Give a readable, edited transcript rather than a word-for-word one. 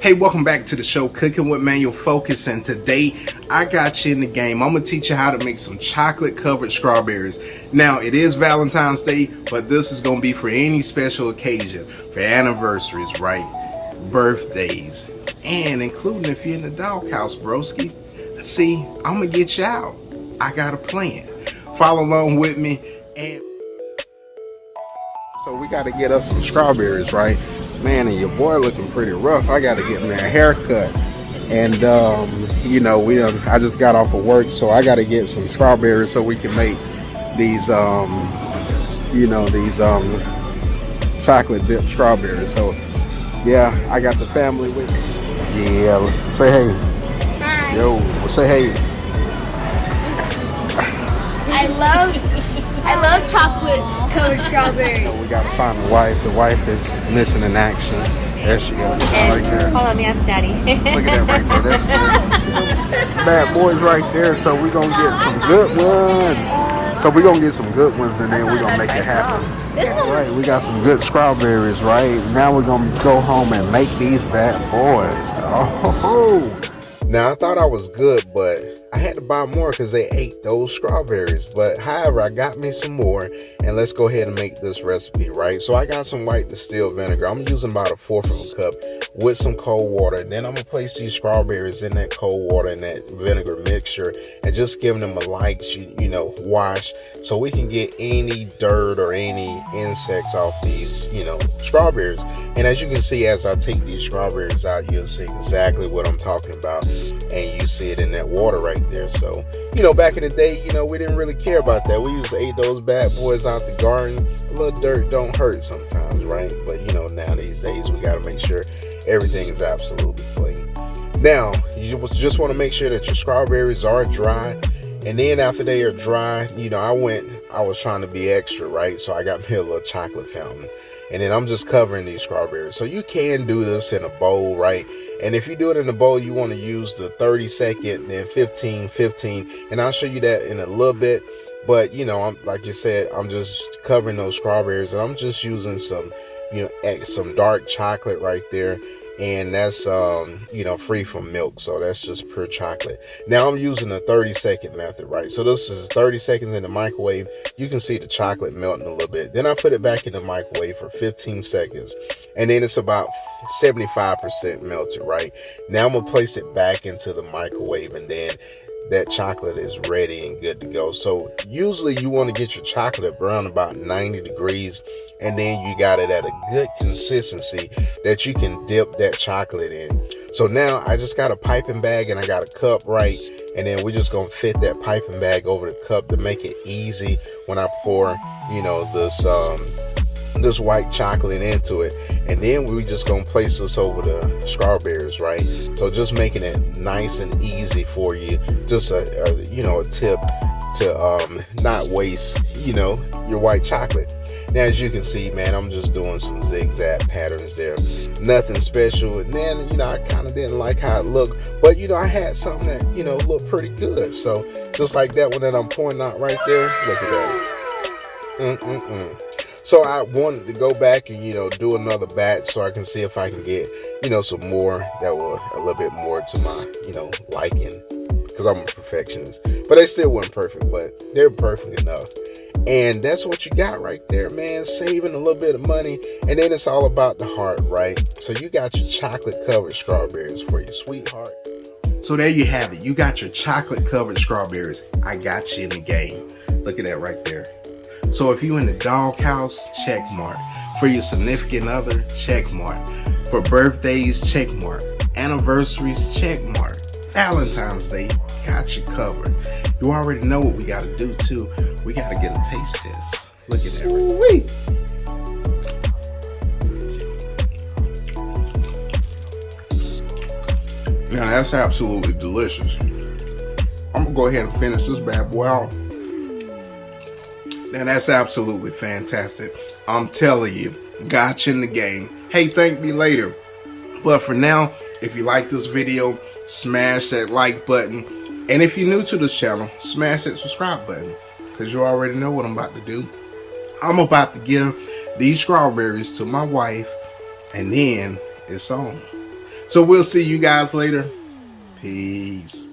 Hey, welcome back to the show, Cooking with Manual Focus, and today I got you in the game. I'm going to teach you how to make some chocolate covered strawberries. Now, it is Valentine's Day, but this is going to be for any special occasion, for anniversaries, right? Birthdays, and including if you're in the doghouse, broski. See, I'm going to get you out. I got a plan. Follow along with me. And so we got to get us some strawberries, right? Man, and your boy looking pretty rough. I got to get me a haircut. And, I just got off of work, so I got to get some strawberries so we can make these, chocolate dipped strawberries. So, yeah, I got the family with me. Yeah, say hey. Hi. Yo, say hey. I love chocolate covered strawberries. So we got to find the wife. The wife is missing in action. There she goes, right there. Hold on, yes, Daddy. Look at that right there. That's bad boys right there. So we're going to get some good ones. So we're going to get some good ones and then we're going to make it happen. That's right. We got some good strawberries, right? Now we're going to go home and make these bad boys. Oh. Now I thought I was good, but I had to buy more because they ate those strawberries. But however, I got me some more, and let's go ahead and make this recipe, right? So I got some white distilled vinegar. I'm using about 1/4 of a cup with some cold water. And then I'm gonna place these strawberries in that cold water and that vinegar mixture, and just giving them a light, wash, so we can get any dirt or any insects off these, strawberries. And as you can see, as I take these strawberries out, you'll see exactly what I'm talking about. And you see it in that water right there. So, back in the day, we didn't really care about that. We used to eat those bad boys out the garden. A little dirt don't hurt sometimes, right? But, now these days, we got to make sure everything is absolutely clean. Now, you just want to make sure that your strawberries are dry. And then after they are dry, I was trying to be extra, right? So I got me a little chocolate fountain. And then I'm just covering these strawberries. So you can do this in a bowl, right? And if you do it in a bowl, you want to use the 30-second and 15. And I'll show you that in a little bit. But, like you said, I'm just covering those strawberries. And I'm just using some dark chocolate right there. And that's, free from milk. So that's just pure chocolate. Now I'm using the 30-second method, right? So this is 30 seconds in the microwave. You can see the chocolate melting a little bit. Then I put it back in the microwave for 15 seconds. And then it's about 75% melted, right? Now I'm going to place it back into the microwave, and then that chocolate is ready and good to go. So usually you want to get your chocolate around about 90 degrees, and then you got it at a good consistency that you can dip that chocolate in. So now I just got a piping bag and I got a cup, right? And then we're just gonna fit that piping bag over the cup to make it easy when I pour, this white chocolate into it. And then we just gonna place this over the strawberries, right? So just making it nice and easy for you. Just a tip to not waste your white chocolate. Now, as you can see, man, I'm just doing some zigzag patterns there, nothing special. And then I kind of didn't like how it looked, but I had something that looked pretty good. So just like that one that I'm pointing out right there, look at that. So I wanted to go back and, do another batch so I can see if I can get, some more that were a little bit more to my, liking, because I'm a perfectionist. But they still weren't perfect, but they're perfect enough. And that's what you got right there, man, saving a little bit of money. And then it's all about the heart, right? So you got your chocolate covered strawberries for your sweetheart. So there you have it. You got your chocolate covered strawberries. I got you in the game. Look at that right there. So if you in the doghouse, check mark. For your significant other, check mark. For birthdays, check mark. Anniversaries, check mark. Valentine's Day, got you covered. You already know what we got to do too. We got to get a taste test. Look at that. Ooh-wee. Now that's absolutely delicious. I'm gonna go ahead and finish this bad boy out. Now that's absolutely fantastic. I'm telling you, got you in the game. Hey, thank me later. But for now, if you like this video, smash that like button. And if you're new to this channel, smash that subscribe button, because you already know what I'm about to do. I'm about to give these strawberries to my wife, and then it's on. So we'll see you guys later. Peace.